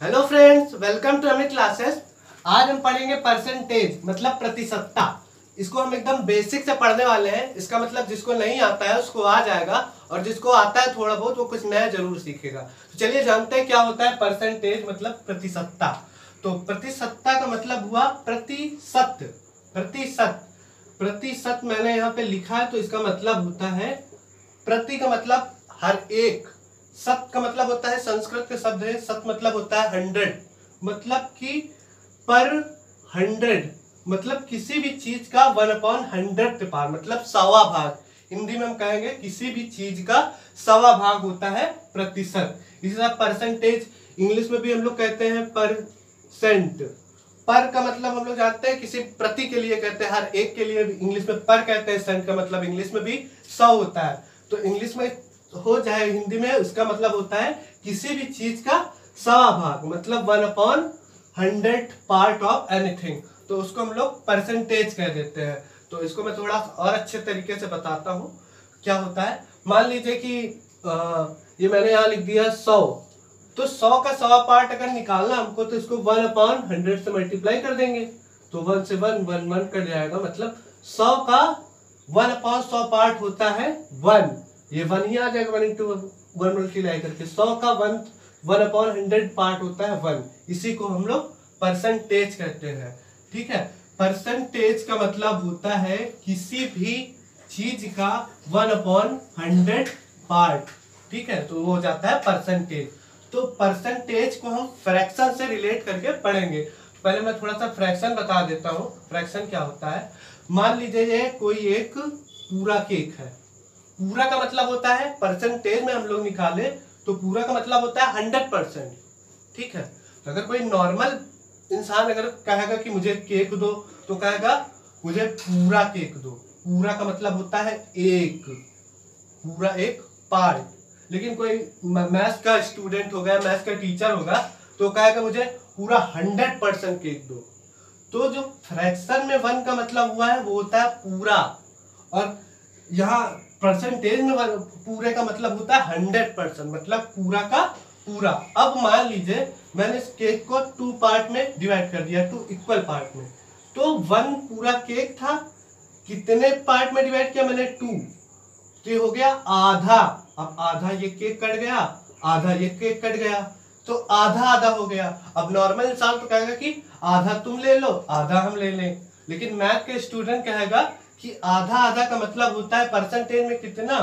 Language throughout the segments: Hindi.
Hello friends, welcome to Amit classes. आज हम पढ़ेंगे परसेंटेज मतलब प्रतिशतता। इसको हम एकदम बेसिक से पढ़ने वाले हैं। इसका मतलब जिसको नहीं आता है उसको आ जाएगा, और जिसको आता है थोड़ा बहुत वो कुछ नया जरूर सीखेगा। तो चलिए जानते हैं क्या होता है परसेंटेज मतलब प्रतिशतता। तो प्रतिशतता का मतलब हुआ प्रतिशत। प्रतिशत प्रतिशत मैंने यहाँ पे लिखा है, तो इसका मतलब होता है प्रति का मतलब हर एक, सत का मतलब होता है संस्कृत के शब्द है, सत मतलब होता है 100, मतलब कि पर 100, मतलब किसी भी चीज का 1/100 पार, मतलब सवा भाग। हिंदी में हम कहेंगे किसी भी चीज का सवा भाग होता है प्रतिशत। इसी तरह परसेंटेज इंग्लिश में भी हम लोग कहते हैं परसेंट। पर का मतलब हम लोग जानते हैं किसी प्रति के लिए कहते हैं, हर एक के लिए इंग्लिश में पर कहते हैं। सेंट का मतलब इंग्लिश में भी 100 होता है। तो इंग्लिश में हो चाहे हिंदी में उसका मतलब होता है किसी भी चीज का सवा भाग, मतलब 1/100 पार्ट ऑफ एनीथिंग। तो उसको हम लोग परसेंटेज कह देते हैं। तो इसको मैं थोड़ा और अच्छे तरीके से बताता हूँ क्या होता है। मान लीजिए कि ये मैंने यहाँ लिख दिया 100, तो 100 का सवा पार्ट अगर निकालना हमको तो इसको 1/100 से मल्टीप्लाई कर देंगे, तो 1 से 1 1 1 कट जाएगा। मतलब 100 का 1/100 पार्ट होता है 1। ये 1 ही आ जाएगा, 1 into 1 मल्टीप्लाई करके। 100 का 1/100 पार्ट होता है 1। इसी को हम लोग परसेंटेज कहते हैं। ठीक है, परसेंटेज का मतलब होता है किसी भी चीज का 1/100 पार्ट। ठीक है, तो वो हो जाता है परसेंटेज। तो परसेंटेज को हम फ्रैक्शन से रिलेट करके पढ़ेंगे। पहले मैं थोड़ा सा फ्रैक्शन बता देता हूँ। फ्रैक्शन क्या होता है, मान लीजिए ये कोई एक पूरा केक है। पूरा का मतलब होता है परसेंटेज में हम लोग निकाले तो पूरा का मतलब होता है 100%। ठीक है, तो अगर कोई नॉर्मल इंसान अगर कहेगा कि मुझे केक दो, तो कहेगा मुझे पूरा केक दो। पूरा का मतलब होता है एक, पूरा एक पार्ट। लेकिन कोई मैथ्स का स्टूडेंट होगा, मैथ्स का टीचर होगा, तो कहेगा मुझे पूरा 100% केक दो। तो जो फ्रैक्शन में 1 का मतलब हुआ है वो होता है पूरा, और यहाँ परसेंटेज में पूरे का मतलब होता है 100%, मतलब पूरा का पूरा। अब मान लीजिए मैंने इस केक को 2 पार्ट में डिवाइड कर दिया, 2 इक्वल पार्ट में। तो 1 पूरा केक था, कितने पार्ट में डिवाइड किया मैंने? 2, तो ये हो गया आधा। अब आधा ये केक कट गया, आधा ये केक कट गया, तो आधा आधा हो गया। अब नॉर्मल इंसान तो कहेगा कि आधा तुम ले लो आधा हम ले लें, लेकिन मैथ के स्टूडेंट कहेगा कि आधा आधा का मतलब होता है परसेंटेज में कितना,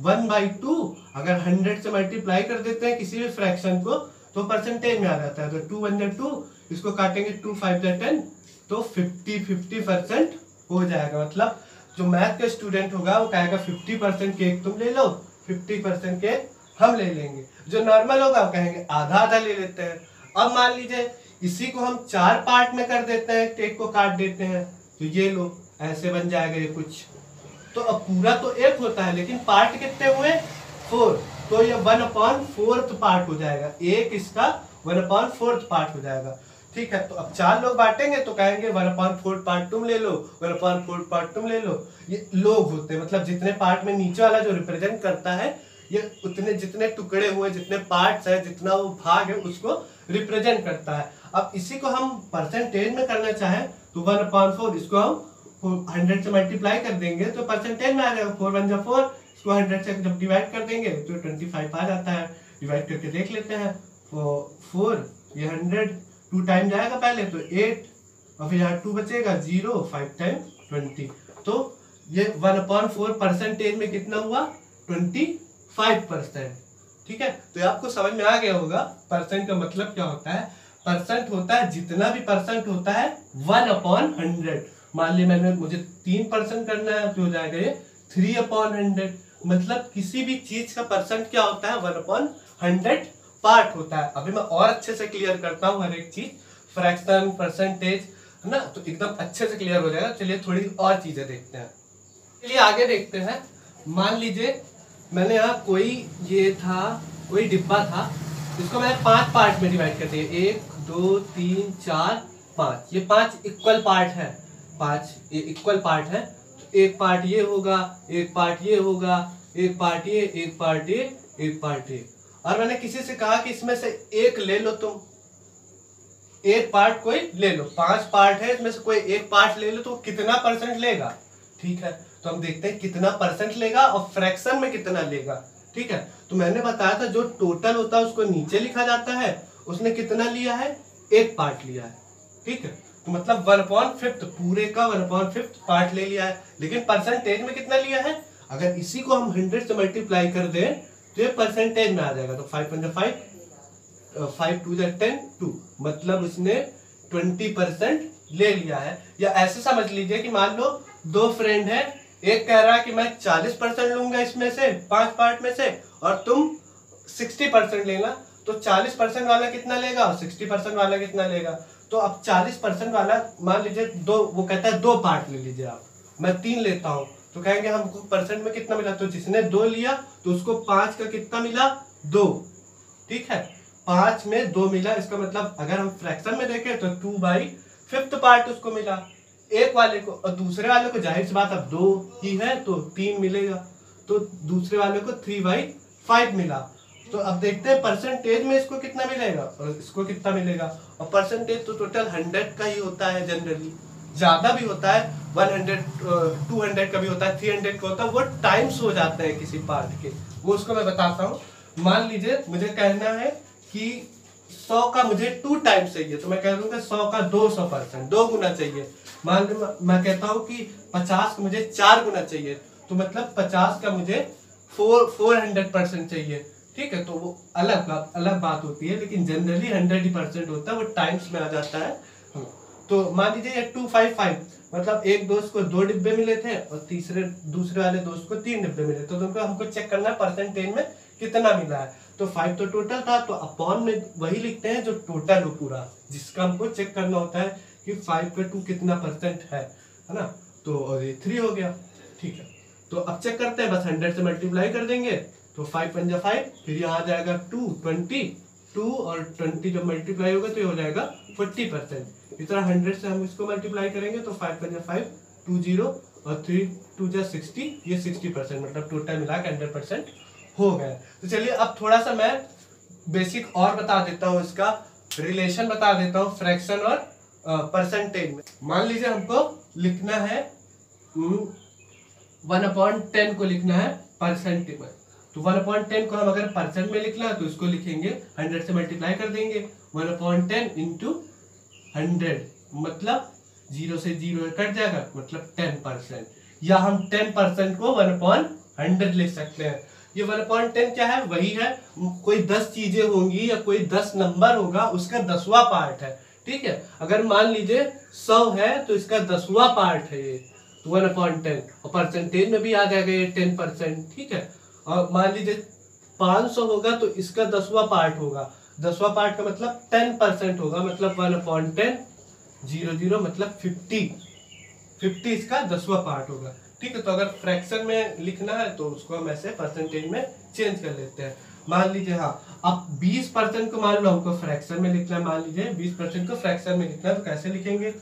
1/2। अगर 100 से मल्टीप्लाई कर देते हैं किसी भी फ्रैक्शन को तो परसेंटेज में आ जाता है। तो 2 1 2, इसको काटेंगे 2 5 10, तो 50% हो जाएगा। मतलब जो मैथ का स्टूडेंट होगा वो कहेगा 50% केक तुम ले लो, 50% केक हम ले लेंगे। जो नॉर्मल होगा वो कहेंगे आधा आधा ले लेते हैं। अब मान लीजिए इसी को हम 4 पार्ट में कर देते हैं, केक को काट देते हैं, तो ये लो ऐसे बन जाएगा ये कुछ। तो अब पूरा तो एक होता है, लेकिन पार्ट कितने हुए? 4, तो ये 1/4 पार्ट हो जाएगा। एक इसका 1/4 पार्ट हो जाएगा। ठीक है, तो अब 4 लोग बांटेंगे तो कहेंगे 1/4 पार्ट तुम ले लो, 1/4 पार्ट तुम ले लो। ये लोग होते हैं, मतलब जितने पार्ट में नीचे वाला जो रिप्रेजेंट करता है, ये उतने जितने टुकड़े हुए, जितने पार्ट्स है, जितना वो भाग है उसको रिप्रेजेंट करता है। अब इसी को हम परसेंटेज में करना चाहें तो 1/4 इसको हम 100 से मल्टीप्लाई कर देंगे तो परसेंटेज में आ जाएगा। 4 1 4, इसको 100 से जब डिवाइड कर देंगे तो 25 आ जाता है। डिवाइड करके देख लेते हैं। 4 ये 100 2 टाइम जाएगा पहले तो 8, और फिर यहाँ 2 बचेगा 0, 5 टाइम 20। तो ये 1/4 परसेंटेज में कितना हुआ? 25%। ठीक है, तो ये आपको समझ में आ गया होगा परसेंट का मतलब क्या होता है। परसेंट होता है जितना भी परसेंट होता है 1/100। मान ली मुझे 3% करना है तो हो जाएगा ये 3/100। मतलब किसी भी चीज का परसेंट क्या होता है? 1/100 पार्ट होता है। अभी मैं और अच्छे से क्लियर करता हूँ हर एक चीज, फ्रैक्शन परसेंटेज है ना, तो एकदम अच्छे से क्लियर हो जाएगा। चलिए थोड़ी और चीजें देखते हैं। चलिए आगे देखते हैं। मान लीजिए मैंने यहाँ कोई ये था, कोई डिब्बा था, इसको मैंने 5 पार्ट में डिवाइड कर दिया, 1 2 3 4 5। ये 5 इक्वल पार्ट है, 5 ये इक्वल पार्ट है। तो एक पार्ट ये होगा, एक पार्ट ये होगा, एक पार्ट ये, एक पार्ट ये, एक पार्ट ये। और मैंने किसी से कहा कि इसमें से एक ले लो तुम, एक पार्ट कोई ले लो, 5 पार्ट है, इसमें से कोई एक पार्ट ले लो तो कितना परसेंट लेगा, ठीक है। तो हम देखते हैं कितना परसेंट लेगा और फ्रैक्शन में कितना लेगा, ठीक है। तो मैंने बताया था जो टोटल होता है उसको नीचे लिखा जाता है, उसने कितना लिया है, एक पार्ट लिया है, ठीक है। तो मतलब 1/5 पूरे का 1/5 पार्ट ले लिया है, लेकिन परसेंटेज में कितना लिया है, अगर इसी को हम 100 से मल्टीप्लाई कर दें तो ये परसेंटेज में आ जाएगा। तो 5 5 2 10 2, मतलब उसने 20% ले लिया है। या ऐसे समझ लीजिए कि मान लो 2 फ्रेंड है, एक कह रहा है कि मैं 40% लूंगा इसमें से 5 पार्ट में से और तुम 60% लेना, तो 40% वाला कितना लेगा और 60% वाला कितना लेगा। तो अब 40% वाला मान लीजिए दो, वो कहता है 2 पार्ट ले लीजिए आप, मैं 3 लेता हूँ, तो कहेंगे हमको परसेंट में कितना मिला, तो जिसने 2 लिया तो उसको 5 का कितना मिला, 2, ठीक है। 5 में 2 मिला, इसका मतलब अगर हम फ्रैक्शन में देखें तो 2/5 पार्ट उसको मिला एक वाले को, और दूसरे वाले को जाहिर सी बात अब 2 ही है तो 3 मिलेगा, तो दूसरे वाले को 3/5 मिला। तो अब देखते हैं परसेंटेज में इसको कितना मिलेगा और इसको कितना मिलेगा। और परसेंटेज तो टोटल 100 का ही होता है, जनरली ज्यादा भी होता है, 100 200 का भी होता है, 300 का होता है, वो टाइम्स हो जाते हैं किसी पार्ट के, वो उसको मैं बताता हूँ। मान लीजिए मुझे कहना है कि 100 का मुझे 2 टाइम्स चाहिए, तो मैं कह दूंगा 100 का 200%, 2 गुना चाहिए। मान लो मैं कहता हूँ कि 50 का मुझे 4 गुना चाहिए, तो मतलब 50 का मुझे 400% चाहिए, ठीक है। तो वो अलग बात होती है, लेकिन जनरली 100% होता है, वो टाइम्स में आ जाता है। तो मान लीजिए ये 255, मतलब एक दोस्त को 2 डिब्बे मिले थे और दूसरे वाले दोस्त को 3 डिब्बे मिले, तो तुमको हमको चेक करना है परसेंटेज में कितना मिला है। तो 5 तो टोटल था, तो अपॉन में वही लिखते हैं जो टोटल हो पूरा, जिसका हमको चेक करना होता है कि 5 पे 2 कितना परसेंट है ना। तो और ये 3 हो गया, ठीक है। तो अब चेक करते हैं, बस 100 से मल्टीप्लाई कर देंगे, तो 5 पंजा 5, फिर यहाँ आ जाएगा 2 और 20 जब मल्टीप्लाई होगा तो ये हो जाएगा 40%। इस तरह 100 से हम इसको मल्टीप्लाई करेंगे तो 5 पंजा 5 20 और 3 2 जा 60, ये 60%, मतलब टोटल मिला के 100% हो गया। तो चलिए अब थोड़ा सा मैं बेसिक और बता देता हूँ, इसका रिलेशन बता देता हूँ फ्रैक्शन और परसेंटेज में। मान लीजिए हमको लिखना है 1/10 को लिखना है परसेंटेज में, तो 1/10 को हम अगर परसेंट में लिखना है तो इसको लिखेंगे 100 से मल्टीप्लाई कर देंगे, 1/10 इंटू 100, मतलब 0 से 0 कट जाएगा, मतलब 10%। या हम 10% को 1/100 लिख सकते हैं। ये 1/10 क्या है, वही है, कोई 10 चीजें होंगी या कोई 10 नंबर होगा, उसका 10वां पार्ट है, ठीक है। अगर मान लीजिए 100 है तो इसका 10वां पार्ट है ये, तो 1/10, और परसेंटेज में भी आ जाएगा ये 10%, ठीक है। और मान लीजिए 500 होगा तो इसका 10वां पार्ट होगा, 10वां पार्ट का मतलब 10% होगा, मतलब 1/10 0 मतलब 50 इसका 10वां पार्ट होगा, ठीक है। तो अगर फ्रैक्शन में लिखना है तो उसको हम ऐसे परसेंटेज में चेंज कर लेते हैं। मान लीजिए हाँ, अब 20% को मान लो हमको फ्रैक्शन में लिखना है, मान लीजिए 20% को फ्रैक्शन में लिखना है, तो कैसे लिखेंगे,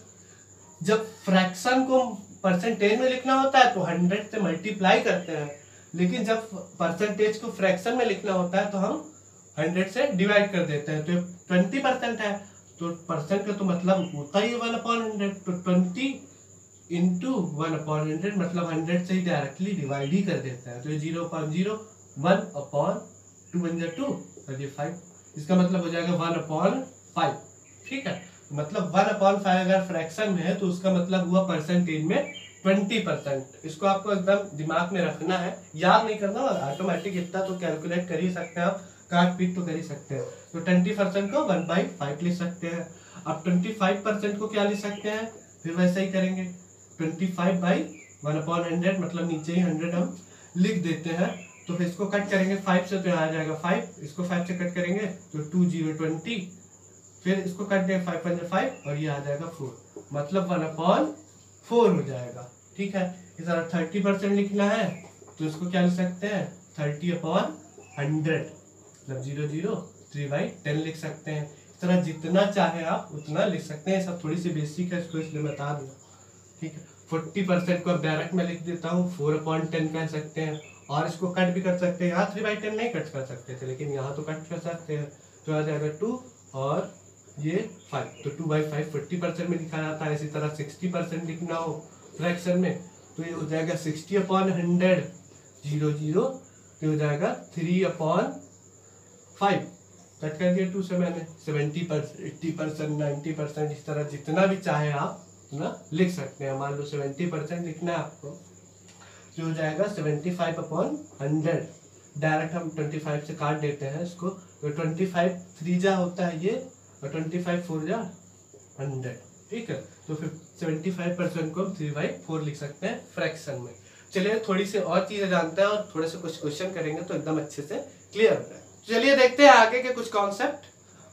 जब फ्रैक्शन को परसेंटेज में लिखना होता है तो 100 से मल्टीप्लाई करते हैं, लेकिन जब परसेंटेज को फ्रैक्शन में लिखना होता है तो हम 100 से डिवाइड कर देते हैं। तो 20% है, तो परसेंट का तो मतलब होता ही 1/100, तो 20 इंटू 1/100 मतलब 100 से ही डायरेक्टली डिवाइड ही कर देता है, तो 0.0 1/2 और ये 5, इसका मतलब हो जाएगा 1/5, ठीक है। मतलब 1/5 अगर फ्रैक्शन में है तो उसका मतलब हुआ परसेंटेज में 20%। इसको आपको एकदम दिमाग में रखना है, याद नहीं करना, ऑटोमेटिक इतना तो कैलकुलेट कर ही सकते हैं आप, काट पीट तो कर ही सकते हैं। तो 20% को 1/5 लिख सकते हैं। अब 25% को क्या लिख सकते हैं, फिर वैसे ही करेंगे, 25/1/100 मतलब नीचे ही 100 हम लिख देते हैं। तो फिर इसको कट करेंगे 5 से, तो यहाँ आ जाएगा 5, इसको 5 से कट करेंगे तो 2 0 20, फिर इसको कट देंगे 5 पंजा 5 और ये आ जाएगा 4, मतलब 1/4 हो जाएगा, ठीक है। इस तरह 30% लिखना है तो इसको क्या लिख सकते हैं, 30/100 मतलब 0 3/10 लिख सकते हैं। इस तरह जितना चाहे आप उतना लिख सकते हैं, सब थोड़ी सी बेसिक है, इसको इसलिए बता दूँ, ठीक है। 40% को अब डायरेक्ट में लिख देता हूँ, 4/10 कह सकते हैं, और इसको कट भी कर सकते हैं, यहाँ 3/10 नहीं कट कर सकते थे, लेकिन यहाँ तो कट कर सकते हैं, तो आ जाएगा 2 और ये 5, तो 2/5 40% में लिखा जाता है। इसी तरह 60% लिखना हो फ्रैक्शन में तो ये हो जाएगा 60/100, 0 0, ये हो जाएगा 3/5, कट कर दिया 2 से मैंने। 70%, 80%, 90%, इस तरह जितना भी चाहे आप ना लिख सकते हैं। मान लो 70% लिखना है आपको, जो हो जाएगा 75/100। डायरेक्ट हम 25 से काट देते हैं इसको, तो 25 3 जा होता है ये, और 25 4 जा 100, ठीक है। तो फिर 75% को हम 3/4 लिख सकते हैं फ्रैक्शन में। चलिए थोड़ी सी और चीजें जानते हैं और थोड़े से कुछ क्वेश्चन करेंगे तो एकदम अच्छे से क्लियर हो जाए। चलिए देखते हैं आगे के कुछ कॉन्सेप्ट।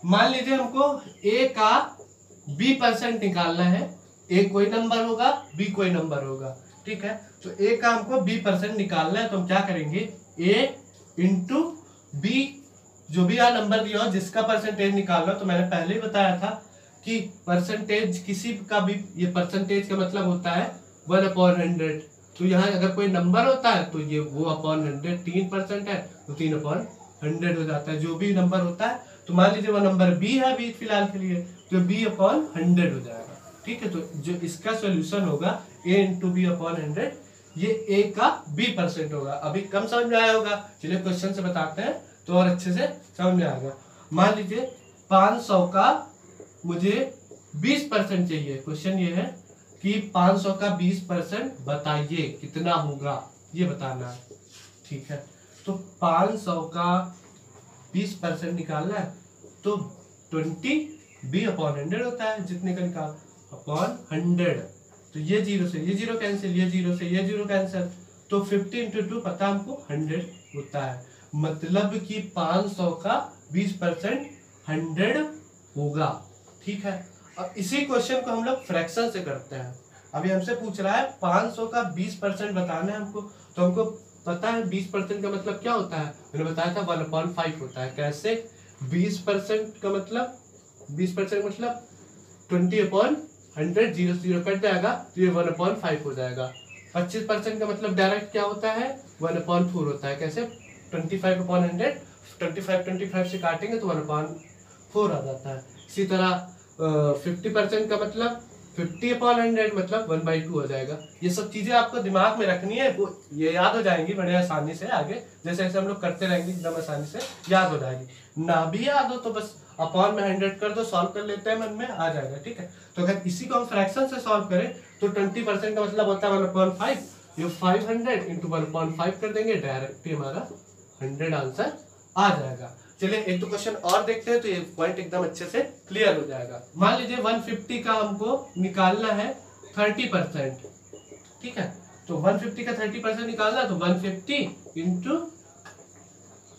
मान लीजिए हमको a का b% निकालना है। a कोई नंबर होगा, b कोई नंबर होगा, ठीक है। तो a का हमको b% निकालना है, तो हम क्या करेंगे, a इंटू b, जो भी यहाँ नंबर दिया हो जिसका परसेंटेज निकालना। तो मैंने पहले ही बताया था कि परसेंटेज किसी का भी, ये परसेंटेज का मतलब होता है 1/100। तो यहाँ अगर कोई नंबर होता है तो ये वो अपॉन 100, 3% है तो 3/100 हो जाता है, जो भी नंबर होता है। तो मान लीजिए वो नंबर b है अभी फिलहाल के लिए, तो b/100 हो जाएगा, ठीक है। तो जो इसका सोल्यूशन होगा a इंटू b/100, ये a का b% होगा। अभी कम समझ में आया होगा, चलिए क्वेश्चन से बताते हैं तो और अच्छे से समझ में आएगा। मान लीजिए 500 का मुझे 20% चाहिए। क्वेश्चन ये है कि 500 का 20% बताइए कितना होगा, ये बताना है, ठीक है। तो 500 का 20% निकालना है तो 20 b/100 होता है, जितने का निकाल अपॉन 100। तो ये 0 से ये 0 कैंसिल, ये 0 से ये 0 कैंसिल, तो 50 इंटू 2 पता हमको 100 होता है। मतलब कि 500 का 20% 100 होगा, ठीक है। अब इसी क्वेश्चन को हम लोग फ्रैक्शन से करते हैं। अभी हमसे पूछ रहा है 500 का 20% बताना है हमको, तो हमको पता है 20% का मतलब क्या होता है, मैंने बताया था 1/5 होता है। कैसे 20% का मतलब, 20% मतलब 20/100, 0 0 कट जाएगा तो ये 1/5 हो जाएगा। 25% का मतलब डायरेक्ट क्या होता है, 1/4 होता है। कैसे 25/100, 25 से काटेंगे तो 1/4 आ जाता है। इसी तरह 50% का मतलब 50/100 मतलब 1/2 हो जाएगा। ये सब चीजें आपको दिमाग में रखनी है, वो ये याद हो जाएंगी बड़े आसानी से। आगे जैसे जैसे हम लोग करते रहेंगे एकदम आसानी से याद हो जाएगी। ना भी याद हो तो बस अपॉन में 100 कर दो, सॉल्व कर लेते हैं, मन में आ जाएगा, ठीक है। तो अगर इसी को हम फ्रैक्शन से सॉल्व करें तो 20% का मतलब होता है 1/5, ये 500 इंटू 1/5 कर देंगे, डायरेक्ट हमारा 100 आंसर आ जाएगा। चलिए एक तो क्वेश्चन और देखते हैं तो ये पॉइंट एकदम अच्छे से क्लियर हो जाएगा। मान लीजिए 150 का हमको निकालना है 30%, ठीक है। तो 150 का 30% निकालना है तो 150 इंटू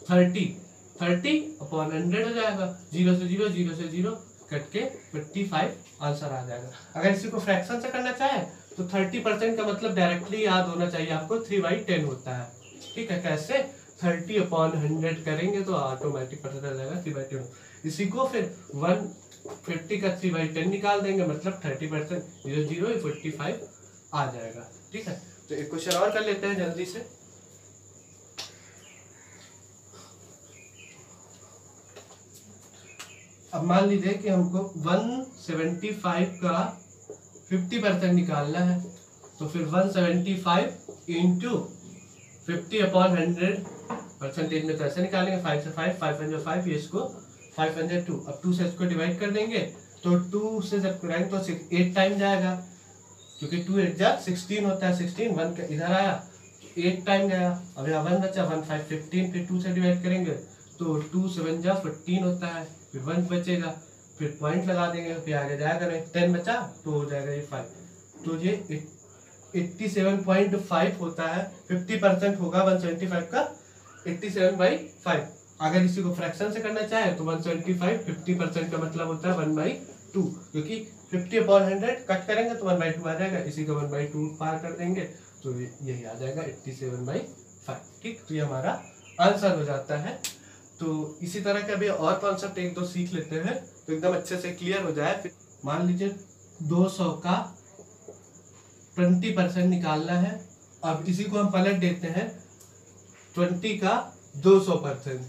30/100 हो जाएगा। 0 से 0, 0 से 0 कट के 55 आंसर आ जाएगा। अगर इसी को फ्रैक्शन से करना चाहे तो 30% का मतलब डायरेक्टली याद होना चाहिए आपको 3/10 होता है, ठीक है। कैसे 30/100 करेंगे तो ऑटोमेटिक पता चल जाएगा 3/10। इसी को फिर 150 का 3/10 निकाल देंगे, मतलब 30%, 0 0 45 आ जाएगा, ठीक है। तो एक क्वेश्चन और कर लेते हैं जल्दी से। अब मान लीजिए कि हमको 175 का 50% निकालना है, तो फिर 175 इंटू 50/100 परसेंटेज में तो ऐसे निकालेंगे, 5 से 5, 500 ये इसको 502। अब 2 से इसको डिवाइड कर देंगे तो 2 से जब करेंगे तो 8 टाइम जाएगा, क्योंकि 2 8 जा 16 होता है। 16 1 का इधर आया 8 टाइम गया। अब यहाँ 1 बचा, 1 5 15, फिर 2 से डिवाइड करेंगे तो 2 7 जा 14 होता है, फिर 1 बचेगा, फिर पॉइंट लगा देंगे, फिर आगे जाएगा नहीं, 10 बचा तो हो जाएगा ये 5। तो ये 87.5 होता है। 50% होगा 175 का 87/5। अगर इसी को फ्रैक्शन से करना चाहे तो 175 50% का मतलब होता है 1/2, क्योंकि 50/100 कट करेंगे तो 1/2 आ जाएगा। इसी का 1/2 पार कर देंगे तो यही आ जाएगा 87/5, ठीक। तो ये हमारा आंसर हो जाता है। तो इसी तरह के अभी और कॉन्सेप्ट एक दो सीख लेते हैं तो एकदम अच्छे से क्लियर हो जाए। फिर मान लीजिए 200 का 20% निकालना है। अब इसी को हम पलट देते हैं 20 का 200%,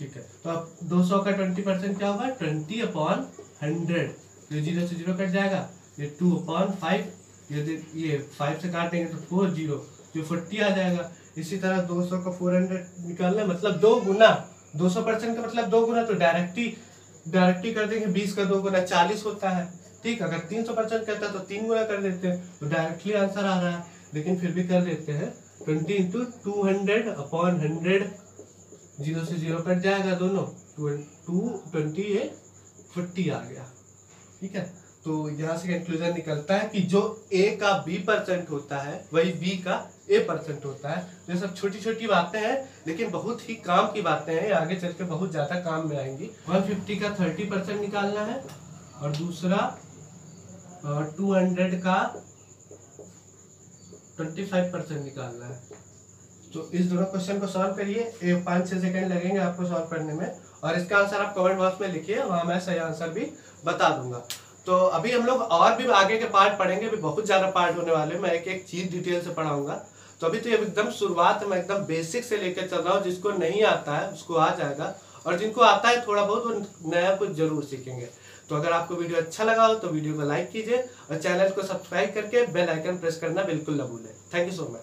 ठीक है, तो अब 200 का 20% क्या होगा 20/100, तो 0 से 0 कट जाएगा, ये 2/5, ये 5 से काटेंगे तो 40, जो 40 आ जाएगा। इसी तरह 200 का 400 निकालना मतलब 2 गुना, 200% का मतलब 2 गुना, तो डायरेक्टली कर देंगे, 20 का 2 गुना 40 होता है। ठीक, अगर 300% कहता है तो 3 गुना कर देते हैं, तो डायरेक्टली आंसर आ रहा है, लेकिन फिर भी कर देते हैं 20 × 200/100, 0 से 0 कट जाएगा दोनों, 220 ये 40 आ गया। ठीक है, तो यहाँ से कंक्लूजन निकलता है कि जो A का B% होता है वही B का A% होता है। ये सब छोटी छोटी बातें हैं, लेकिन बहुत ही काम की बातें हैं, आगे चल के बहुत ज्यादा काम में आएंगी। 150 का 30% निकालना है और दूसरा 200 का 25% निकालना है। तो इस दोनों क्वेश्चन को सॉल्व करिए, 5-6 सेकंड लगेंगे आपको सॉल्व करने में, और इसका आंसर आप कमेंट बॉक्स में लिखिए, वहाँ मैं सही आंसर भी बता दूंगा। तो अभी हम लोग और भी आगे के पार्ट पढ़ेंगे, अभी बहुत ज़्यादा पार्ट होने वाले हैं, मैं एक एक चीज़ डिटेल से पढ़ाऊंगा। तो अभी तो ये एकदम शुरुआत में एकदम बेसिक से लेकर चल रहा हूँ, जिसको नहीं आता है उसको आ जाएगा, और जिनको आता है थोड़ा बहुत वो नया कुछ जरूर सीखेंगे। तो अगर आपको वीडियो अच्छा लगा हो तो वीडियो को लाइक कीजिए और चैनल को सब्सक्राइब करके बेल आइकन प्रेस करना बिल्कुल ना भूलें। Thank you so much.